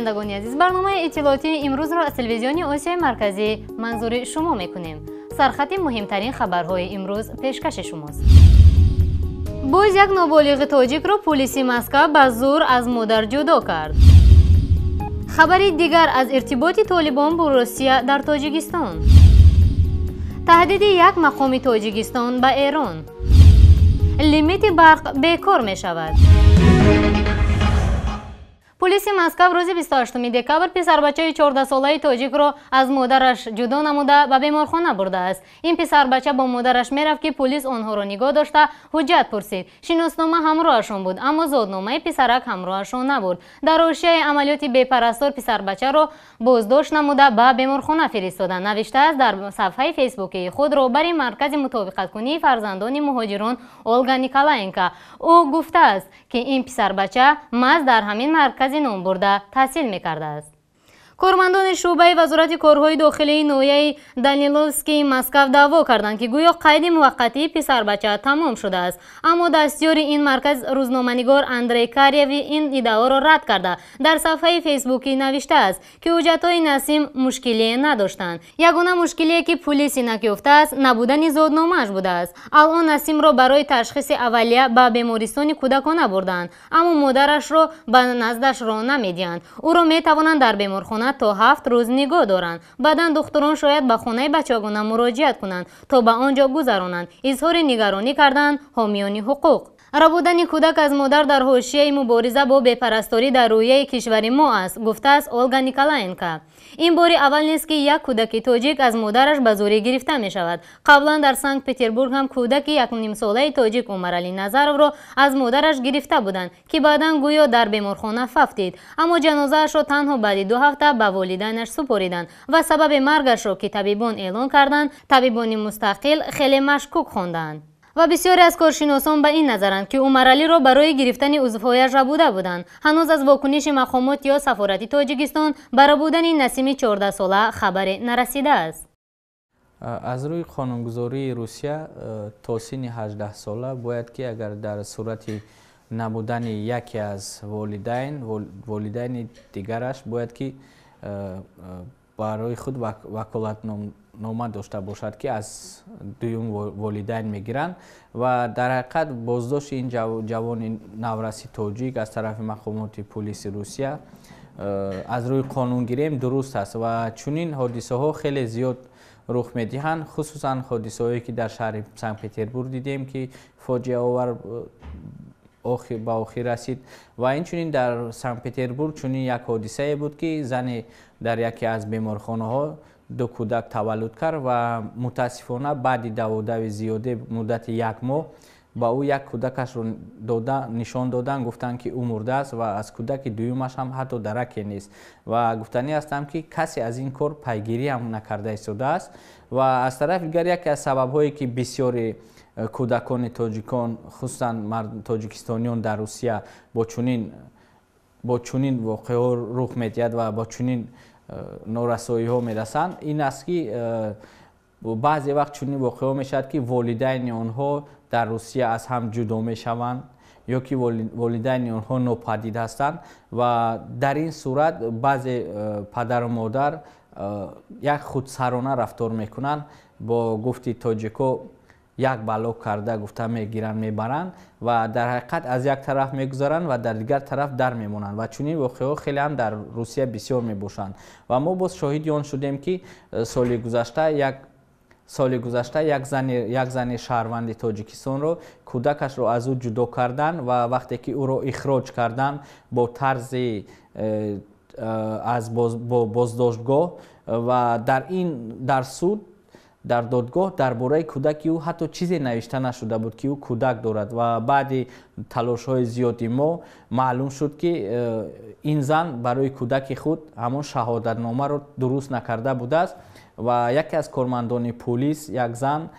شنوندگان عزیز، برنامه اطلاعاتی امروز را از تلویزیون آسیای مرکزی منظور شما میکنیم. سرخط مهمترین خبرهای امروز پیشکش شماست. باز یک نابالغ تاجیک را پلیس مسکو به زور از مادر جدا کرد. خبری دیگر از ارتباط طالبان با روسیه در تاجیکستان. تهدید یک مقام تاجیکستان به ایران. لیمیت برق بیکار می شود. پلیس مسکو روز 28 دکبر پسر بچه 14 ساله تاجیک را از مادرش جدا نموده به بیمارخانه برده است. این پسر بچه با مادرش میرفت که پلیس آنها را نگاه داشته حجت پرسید. شناسنامه همراهشان بود اما زادنامه پسرک همراهشان نبود. در حاشیه عملیات بی‌پرستار پسر بچه را بازداشت نموده به بیمارخانه فرستادند. نوشته است در صفحه فیسبوکی خود رهبر مرکز مطابقت کنی فرزندان مهاجران اولگا نیکولاینکا او گفته است که این پسر بچه محض در همین مرکز نام برده تحصیل می‌کرده است. کارمندان شعبه وزارت کارهای داخلی نویه دانیلوفسکی مسکو دعوا کردند که گویا قید موقتی پسر بچه تمام شده است، اما دستیار این مرکز روزنامه‌نگار اندری کاریوی این ادعا را رد کرده. در صفحه فیسبوکی نوشته است که حجت‌های نسیم مشکلی نداشتند. یگانه مشکلی که پلیس اینک یافته است نبودن زادنامه‌اش بوده است. الان نسیم را برای تشخیص اولیه به بیمارستان کودکانه بردند، اما مادرش را به نزدش را نمی‌دهند. او را می‌توانند در بیمارخانه تا 7 روز نگاه دارند. بعدا دکتران شاید به خانه بچگانه مراجعت کنند تا به آنجا گذرانند. اظهار نگرانی کردند حامیان حقوق. ربودن کودک از مادر در حاشیه مبارزه با بی‌پرستاری در رویه کشور ما است، گفته است اولگا نیکولاینکا. این بار اول نیست که یک کودک تاجیک از مادرش به زوری گرفته می شود. قبلا در سنت پترزبورگ هم کودک 1.5 ساله تاجیک عمرعلی نظرov را از مادرش گرفته بودند که بعدا گویا در بیمارخانه ففتید، اما جنازه‌اش را تنها بعد 2 هفته به والدینش سپردند و سبب مرگش را که طبیبان اعلان کردند طبیبان مستقل خیلی مشکوک خواندند. و بسیاری از کارشناسان به این نظرند که عمرعلی را برای گرفتن عضوهایش ربوده بودند. هنوز از واکنش مقامات یا سفارت تاجیکستان برای ربودن نسیم 14 ساله خبری نرسیده است. از روی قانونگذاری روسیه تا سن 18 ساله باید که اگر در صورت نبودن یکی از والدین دیگرش باید که برای خود وکالتنامه داشته باشد که از دوم والدین میگیرند و در حقیقت بازداشت این جوان نورسی تاجیک از طرف مقامات پلیس روسیه از روی قانونگیری درست است و چنین حادثه ها خیلی زیاد رخ میدهند، خصوصا حادثه هایی که در شهر سنت پترزبورگ دیدیم که فاجعه آور به آخر رسید و اینچنین در سنت پترزبورگ چنین یک حادثه بود که زن در یکی از بیمارخانه ها 2 کودک تولد کرد و متاسفانه بعد دو زیاده مدت 1 ماه با او یک کودکش رو نشان دادن، گفتن که او مرده است و از کودک دومش هم حتی درکی نیست و گفتنی هستم که کسی از این کار پیگیری هم نکرده ایستاده است و از طرف دیگر یکی از سبب هایی که بسیاری کودکان تاجیکان خصوصا تاجیکستانیان در روسیه با چنین واقعه رخ میدهد و با چنین نارسایی ها میرسند این است که بعضی وقت چنین واقعه میشد که والدین آنها در روسیه از هم جدا میشوند یا که والدین آنها ناپدید هستند و در این صورت بعضی پدر و مادر یک خودسرانه رفتار میکنند با گفتی تاجیکو یک بلا کرده گفته میگیرن میبرن و در حقیقت از یک طرف میگذارن و در دیگر طرف در میمونن و چنین واقعه خیلی هم در روسیه بسیار میباشند و ما باز شاهد آن شدیم که سال گذشته یک زن شهروند تاجیکستان رو کودکش رو از او جدا کردن و وقتی که او رو اخراج کردن با طرز از بازداشتگاه و در سود در دادگاه درباره کودک او حتی چیزی نوشته نشده بود که او کودک دارد و بعد تلاش های زیادی ما معلوم شد که این زن برای کودک خود همون شهادت نامه رو درست نکرده بوده است و یکی از کارمندان پلیس یک زن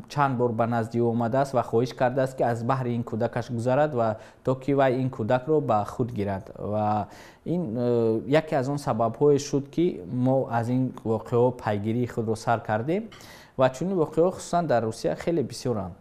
چند بار به نزد او آمده است و خواهش کرده است که از بحر این کودکش گذرد و تا که وی این کودک رو به خود گیرد و این یکی از اون سبب های شد که ما از این واقعه پیگیری خود رو سر کردیم و چون واقعه خصوصا در روسیه خیلی بسیارند.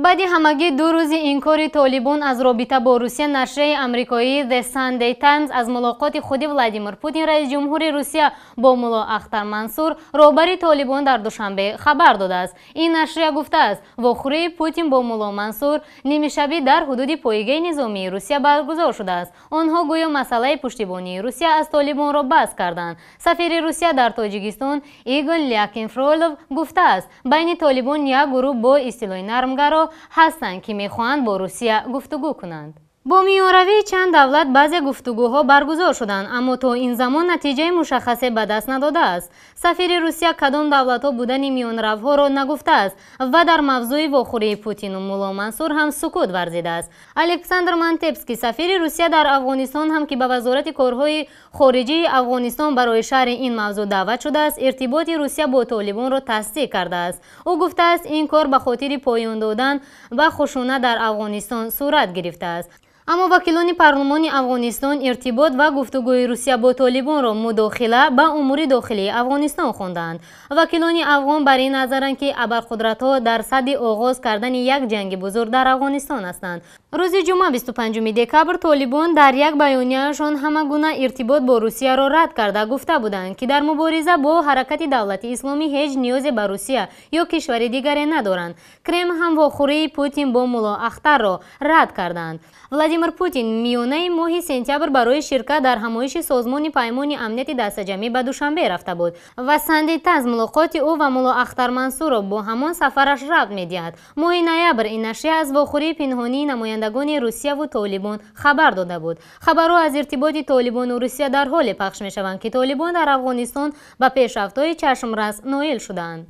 баъди ҳамагӣ ду рӯзи инкори толибон аз робита бо русия, нашрияи амрикоии The Sunday Times аз мулоқоти худи Владимир Путин, раис ҷумҳури Русия, бо мулло Ахтар Мансур, роҳбари толибон, дар душанбе хабар додааст. ин нашрия гуфтааст вохӯрии Путин бо мулло Мансур нимишабӣ дар ҳудуди поигаи низомии Русия баргузор шудааст. онҳо гӯё масъалаи пуштибонии Русия аз толибонро баҳс карданд. сафири Русия дар Тоҷикистон Игор Лякинфролов гуфтааст байни толибон як гурӯҳ бо истилои нармгаро ҳастанд ки мехоҳанд бо Русия гуфтугӯ кунанд. бо миёравии чанд давлат баъзе гуфтугӯҳо баргузор шуданд, аммо то ин замон натиҷаи мушаххасе ба даст надодааст. сафири Русия кадом давлатҳо будани миёнаравҳоро нагуфтааст ва дар мавзӯи вохӯрии Путину мулло Мансур ҳам сукут варзидааст. Александр Мантепский, сафири Русия дар Афғонистон ҳам ки ба вазорати корҳои хориҷии Афғонистон барои шарҳи ин мавзӯъ даъват шудааст, иртиботи Русия бо толибонро тасдиқ кардааст. ӯ гуфтааст ин кор ба хотири поён додан ба хушунат дар Афғонистон сурат гирифтааст. аммо вакилони парлумони Афғонистон иртибот ва гуфтугӯи Русия бо толибонро мудохила ба умури дохилии Афғонистон хонданд. вакилони афғон бар ин назаранд ки абарқудратҳо дар садди оғоз кардани як ҷанги бузург дар Афғонистон ҳастанд. рӯзи ҷумъа 25 декабр толибон дар як баёнияашон ҳама гуна иртибот бо Русияро рад карда гуфта буданд ки дар мубориза бо ҳаракати давлати исломӣ ҳеҷ ниёзе ба Русия ё кишвари дигаре надоранд. Кремл ҳам вохӯрии Путин бо мулло Ахтарро рад карданд. Владимир Путин миёнаи моҳи сентябр барои ширкат дар ҳамоиши созмони паймони амнияти дастаҷамӣ ба Душанбе рафта буд ва Sunday Times мулоқоти ӯ ва мулло Ахтар Мансурро бо ҳамон сафараш рабт медиҳад. моҳи ноябр ин нашрия аз вохӯрии пинҳонии намояндагони Русияву Толибон хабар дода буд. хабарҳо аз иртиботи Толибону Русия дар ҳоле пахш мешаванд ки Толибон дар Афғонистон ба пешрафтҳои чашмрас ноил шуданд.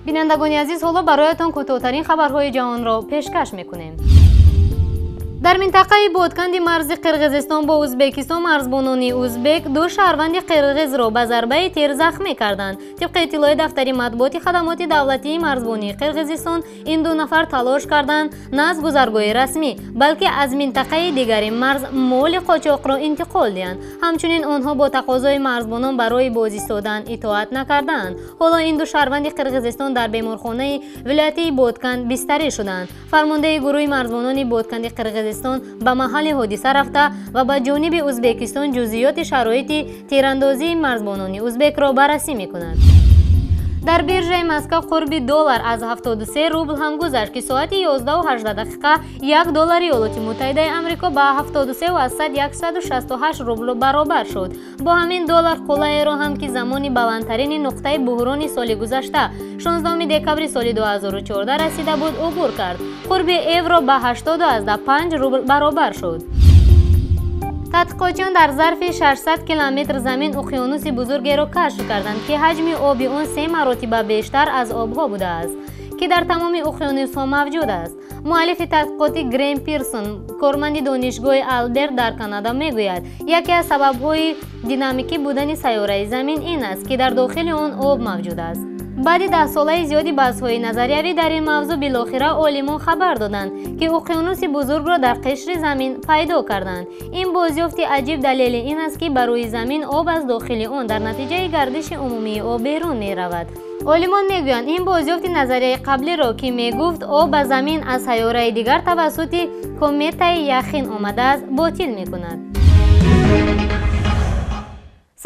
бинандагони азиз, ҳоло бароятон кӯтоҳтарин хабарҳои ҷаҳонро пешкаш мекунем. дар минтақаи бодканди марзи Қирғизистон бо Ӯзбекистон марзбонони ӯзбек ду шаҳрванди қирғизро ба зарбаи тир захмӣ карданд. тибқи иттилои дафтари матбуоти хадамоти давлатии марзбонии Қирғизистон, ин ду нафар талош карданд на аз гузаргоҳи расмӣ, балки аз минтақаи дигари марз моли қочоқро интиқол диҳанд. ҳамчунин онҳо бо тақозои марзбонон барои бозистодан итоат накарданд. ҳоло ин ду шаҳрванди Қирғизистон дар беморхонаи вилоятии Бодканд бистарӣ шуданд. фармондаи гурӯҳи марзбонони Бодканди Қирғизистон ба маҳалли ҳодиса рафта ва ба ҷониби Ӯзбекистон ҷузъиёти шароити тирандозии марзбонони ӯзбекро баррасӣ мекунад. дар биржаи Москва қурби $, аз 73 рубл ҳам гузашт ки соати 11:18 $1 Иёлоти Муттаҳидаи Амрико ба 73,168 рубл баробар шуд. бо ҳамин доллар қулаеро ҳам ки замони баландтарини нуқтаи буҳрони соли гузашта 16 декабри соли 2014 расида буд, убур кард. қурби евро ба 80,5 рубл баробар шуд. тадқиқотчиён дар зарфи 600 километр замин уқёнуси бузургеро кашф карданд ки ҳаҷми оби он 3 маротиба бештар аз обҳо будааст, ки дар тамоми уқёнусҳо мавҷуд аст. муаллифи тадқиқоти Грэм Пирсон, корманди донишгоҳи Алберт дар Канада, мегӯяд яке аз сабабҳои динамикӣ будани сайёраи замин ин аст ки дар дохили он об мавҷуд аст. баъди 10 солаи зиёди баҳсҳои назариявӣ дар ин мавзӯъ билохира олимон хабар доданд ки уқёнуси бузургро дар қишри замин пайдо карданд. ин бозёфти аҷиб далели ин аст ки ба рӯи замин об аз дохили он дар натиҷаи гардиши умумии об берун меравад. олимон мегӯянд ин бозёфти назарияи қаблиро ки мегуфт об ба замин аз сайёраи дигар тавассути кометаи яхин омадааст, ботил мекунад.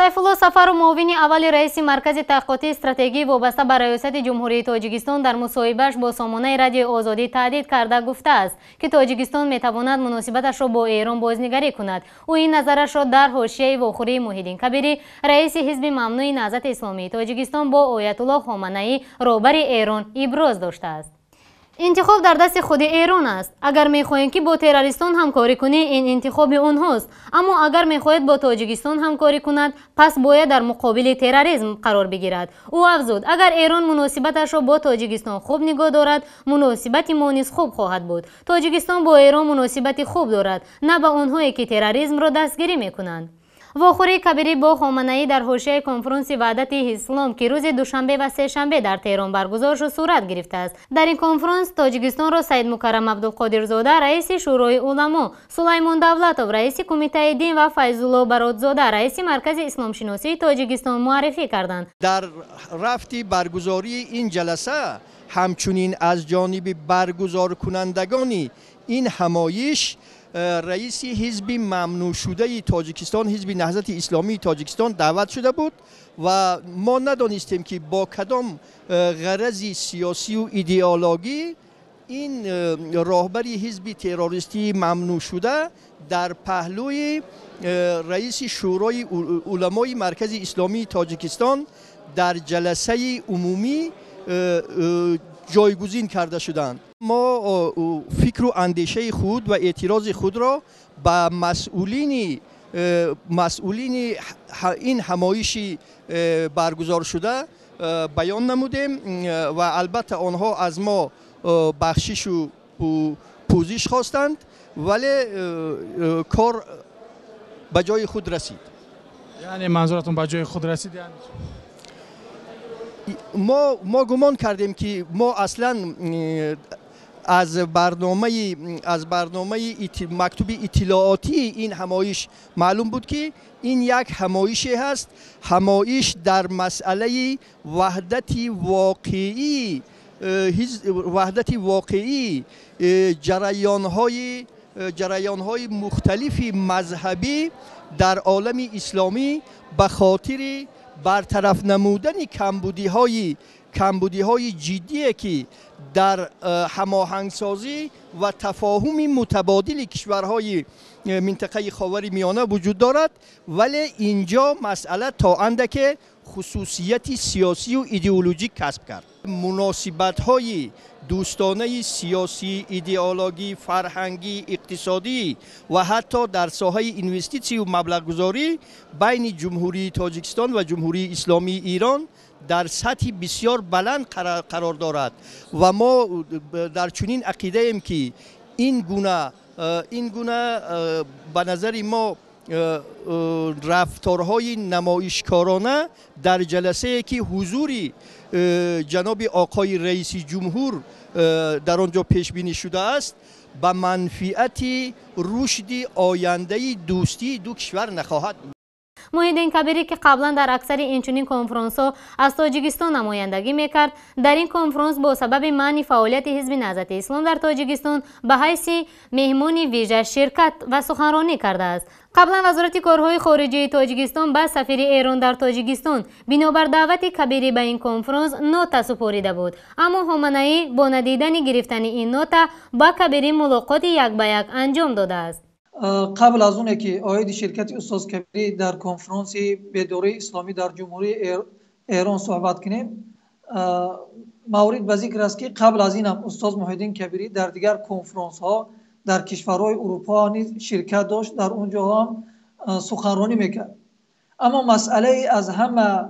Сайфулло Сафаров, муовини аввали раиси маркази таҳқиқоти стратегӣ вобаста ба раёсати ҷумҳурии Тоҷикистон, дар мусоҳибааш бо сомонаи радиои Озодӣ таҳдид карда гуфтааст ки Тоҷикистон метавонад муносибаташро бо Эрон бознигарӣ кунад. ӯ ин назарашро дар ҳошияи вохӯрии Муҳиддин Кабирӣ, раиси ҳизби Мамнӯи Наҳзати Исломии Тоҷикистон, бо Оятулло Хоманаӣ, роҳбари Эрон, иброз доштааст. интихоб дар дасти худи Эрон аст. агар мехоҳем ки бо террористон ҳамкорӣ кунӣ, ин интихоби онҳост. аммо агар мехоҳед бо Тоҷикистон ҳамкорӣ кунад, пас бояд дар муқобили терроризм қарор бигирад. ӯ афзуд: агар Эрон муносибаташро бо Тоҷикистон хуб нигоҳ дорад, муносибати мо низ хуб хоҳад буд. Тоҷикистон бо Эрон муносибати хуб дорад, на ба онҳое ки терроризмро дастгирӣ мекунанд. вохӯрии Кабирӣ бо Хоманаӣ дар ҳошияи конфронси ваҳдати ислом ки рӯзи душанбе ва сешанбе дар Теҳрон баргузор шуд сурат гирифтааст. дар ин конфронс Тоҷикистонро Саид Мукаррам Абдулқодирзода, раиси шӯрои уламо, Сулаймон Давлатов, раиси кумитаи дин ва Файзулло Бародзода, раиси маркази исломшиносии Тоҷикистон муаррифӣ карданд. дар рафти баргузории ин ҷаласа همچنین از جانب برگزار کنندگان این همایش رئیس حزب ممنوع شده تاجیکستان، حزب نهضت اسلامی تاجیکستان دعوت شده بود و ما ندانستیم که با کدام غرض سیاسی و ایدئولوژی این راهبری حزب تروریستی ممنوع شده در پهلوی رئیس شورای علمای مرکز اسلامی تاجیکستان در جلسه عمومی جایگزین کرده شدند. ما فکر و اندیشه خود و اعتراض خود را به مسئولین این همایش برگزار شده بیان نمودیم و البته آنها از ما بخشش و پوزش خواستند، ولی کار به جای خود رسید. یعنی منظورتون به جای خود رسید؟ یعنی ما گمان کردیم که ما اصلا از برنامه مکتوب اطلاعاتی این همایش معلوم بود که این یک همایش هست، همایش در مسئله وحدت واقعی جریان‌های مختلف مذهبی در عالم اسلامی به خاطر برطرف نمودن کمبودی‌های جدی که در هماهنگسازی و تفاهم متبادل کشورهای منطقه خاورمیانه وجود دارد، ولی اینجا مسئله تا اندک خصوصیت سیاسی و ایدئولوژیک کسب کرد. مناسبت‌های دوستانه سیاسی، ایدئولوژی، فرهنگی، اقتصادی و حتی در ساحه اینوستیسی و مبلغ گذاری بین جمهوری تاجیکستان و جمهوری اسلامی ایران در سطح بسیار بلند قرار دارد و ما در چنین عقیده ایم که این گونه به نظر ما رفتارهای نمایشکارانه در جلسه که حضور جناب آقای رئیس جمهور در آنجا پیش بینی شده است به منفعت رشد آینده دوستی دو کشور نخواهد. محیدین کبیری که قبلا در اکثر اینچنین کنفرانس ها از تاجیکستان نمایندگی میکرد، در این کنفرانس با سبب منع فعالیت حزب نهضت اسلام در تاجیکستان به حیث مهمان ویژه شرکت و سخنرانی کرده است. قبلا وزارت کارهای خارجه تاجیکستان به سفیر ایران در تاجیکستان بنابر دعوت کبیری به این کنفرانس نوت سپرده بود، اما خامنه‌ای با ندیدن گرفتن این نوت با کبیری ملاقات یک به یک انجام داده است. قبل از اونه که آید شرکت استاد کبیری در کنفرانس به دوره اسلامی در جمهوری ایران صحبت کنیم، مورد به ذکر است که قبل از این هم استاد محیدین کبیری در دیگر کنفرانس ها در کشورهای اروپا نیز شرکت داشت، در اونجا هم سخنرانی میکرد. اما مسئله از همه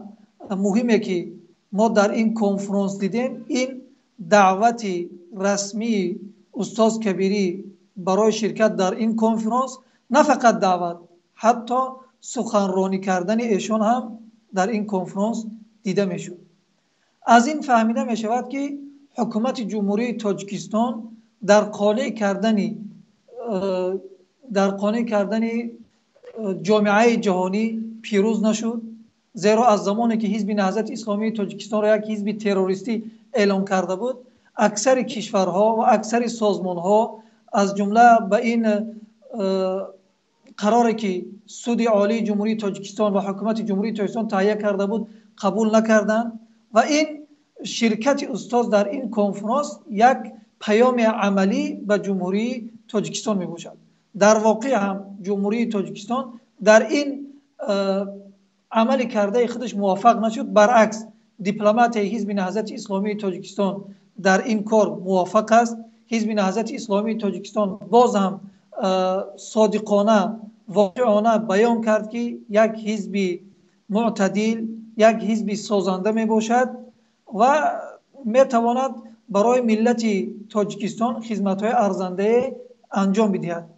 مهمه که ما در این کنفرانس دیدیم، این دعوت رسمی استاد کبیری برای شرکت در این کنفرانس، نه فقط دعوت، حتی سخنرانی کردن ایشان هم در این کنفرانس دیده میشد. از این فهمیده می شود که حکومت جمهوری تاجیکستان در قانع کردن جامعه جهانی پیروز نشد، زیرا از زمانی که حزب نهضت اسلامی تاجیکستان را یک حزب تروریستی اعلام کرده بود، اکثر کشورها و اکثر سازمانها از جمله به این قراری که سود عالی جمهوری تاجیکستان و حکومت جمهوری تاجیکستان تهیه کرده بود قبول نکردند و این شرکت استاد در این کنفرانس یک پیام عملی به جمهوری تاجیکستان می باشد. در واقع هم جمهوری تاجیکستان در این عمل کرده خودش موفق نشد، برعکس دیپلمات حزب نهضت اسلامی تاجیکستان در این کار موفق است. حزب نهضت اسلامی تاجیکستان باز هم صادقانه واقعانه بیان کرد که یک حزب معتدل، یک حزب سازنده می باشد و می تواند برای ملت تاجیکستان خدمت‌های ارزنده انجام بدهد.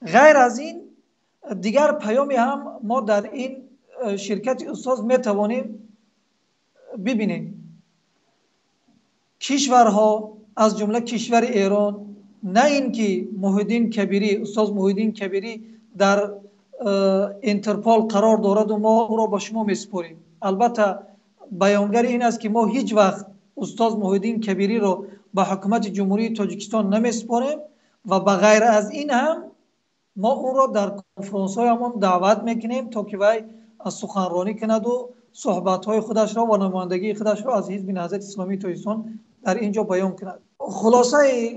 غیر از این دیگر پیامی هم ما در این شرکت استاد می توانیم ببینیم. کشورها از جمله کشور ایران، نه اینکه محیدین کبیری، استاد محیدین کبیری در اینترپول قرار دارد و ما او را به شما میسپاریم. البته بیانگر این است که ما هیچ وقت استاد محیدین کبیری رو به حکومت جمهوری تاجیکستان نمیسپاریم و به غیر از این هم ما اون رو در کنفرانس های همون دعوت میکنیم تا که وی سخنرانی کند و صحبت های خودش را و نمایندگی خودش را از حزب نهضت اسلامی تاجیکستان در اینجا بیان کند.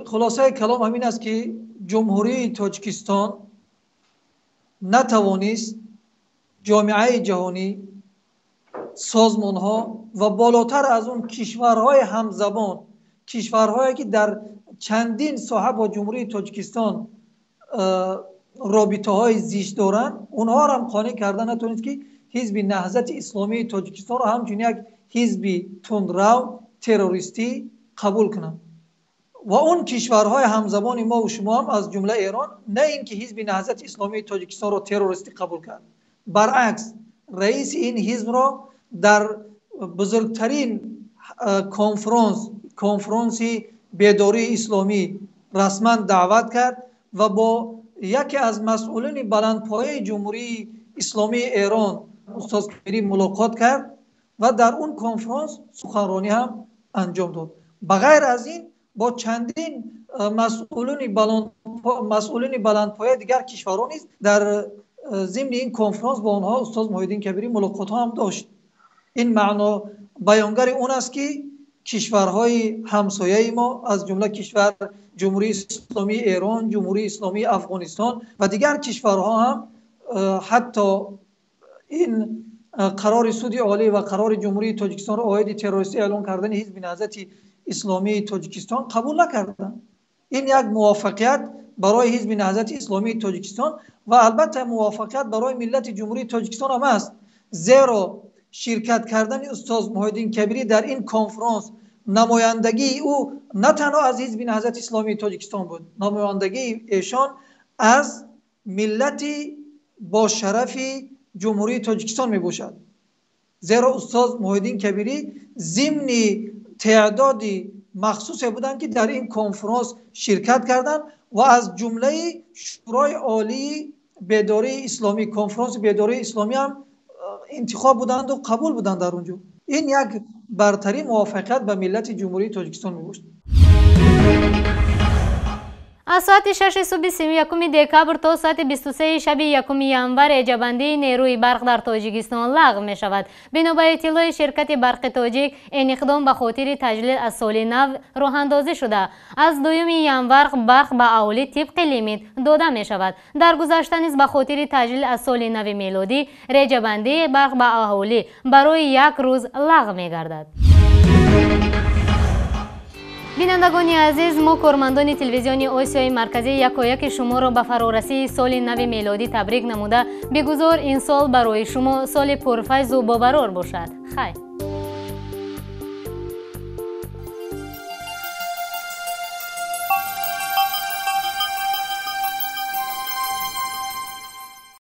خلاصه کلام همین است که جمهوری تاجیکستان نتوانست جامعه جهانی، سازمان ها و بالاتر از اون کشورهای همزبان، کشورهایی که در چندین ساحه با جمهوری تاجیکستان رابطه های زیست دارند، اونها را هم قانع کردن نتونست که حزب نهضت اسلامی تاجیکستان را همچون یک حزب تندرو تروریستی قبول کنند. و اون کشورهای همزبان ما و شما هم از جمله ایران نه اینکه حزب نهضت اسلامی تاجیکستان را تروریستی قبول کرد، برعکس رئیس این حزب را در بزرگترین کنفرانس بیداری اسلامی رسما دعوت کرد و با یکی از مسئولین بلندپایه جمهوری اسلامی ایران استاد کبیری ملاقات کرد و در اون کنفرانس سخنرانی هم انجام داد. بغیر از این با چندین مسئولین بلندپایه دیگر کشورها نیز در ضمن این کنفرانس با آنها استاد محیدین کبیری ملاقات ها هم داشت. این معنا بیانگر اون است که کشورهای همسایه ما از جمله کشور جمهوری اسلامی ایران، جمهوری اسلامی افغانستان و دیگر کشورها هم حتی این قرار سود عالی و قرار جمهوری تاجیکستان را عاید تروریستی اعلام کردن حزب نهضت اسلامی تاجیکستان قبول نکردند. این یک موافقت برای حزب نهضت اسلامی تاجیکستان و البته موافقت برای ملت جمهوری تاجیکستان هم است، زیرا شرکت کردن استاد محیدین کبیری در این کنفرانس نمایندگی او نه تنها از حزب نهضت اسلامی تاجیکستان بود، نمایندگی ایشان از ملت با شرف جمهوری تاجیکستان می باشد. زیرا استاد محیدین کبیری ضمن تعدادی مخصوصی بودند که در این کنفرانس شرکت کردند و از جمله شورای عالی بیداری اسلامی، کنفرانس بیداری اسلامی هم انتخاب بودند و قبول بودند در اونجا. این یک برتری موافقت به ملت جمهوری تاجیکستان میباشد. از ساعت 6 صبح 31 دکبر تا ساعت 23 شب 1 ینور اجابندی نیروی برق در تاجیکستان لغو می شود. بنا به اطلاع شرکت برق تاجیک، این اقدام به خاطر تجلیل از سال نو راه اندازی شده. از 2 ینور برق به اهالی طبق لیمیت داده می شود. در گذشته نیز به خاطر تجلیل از سال نو میلادی، اجابندی برق به اهالی برای 1 روز لغو می گردد. بینندگان عزیز، ما کارمندان تلویزیون آسیای مرکزی یکایک شما را به فرارسی سال نو میلادی تبریک نموده، بگذار این سال برای شما سال پرفیض و باورار باشد. خیر.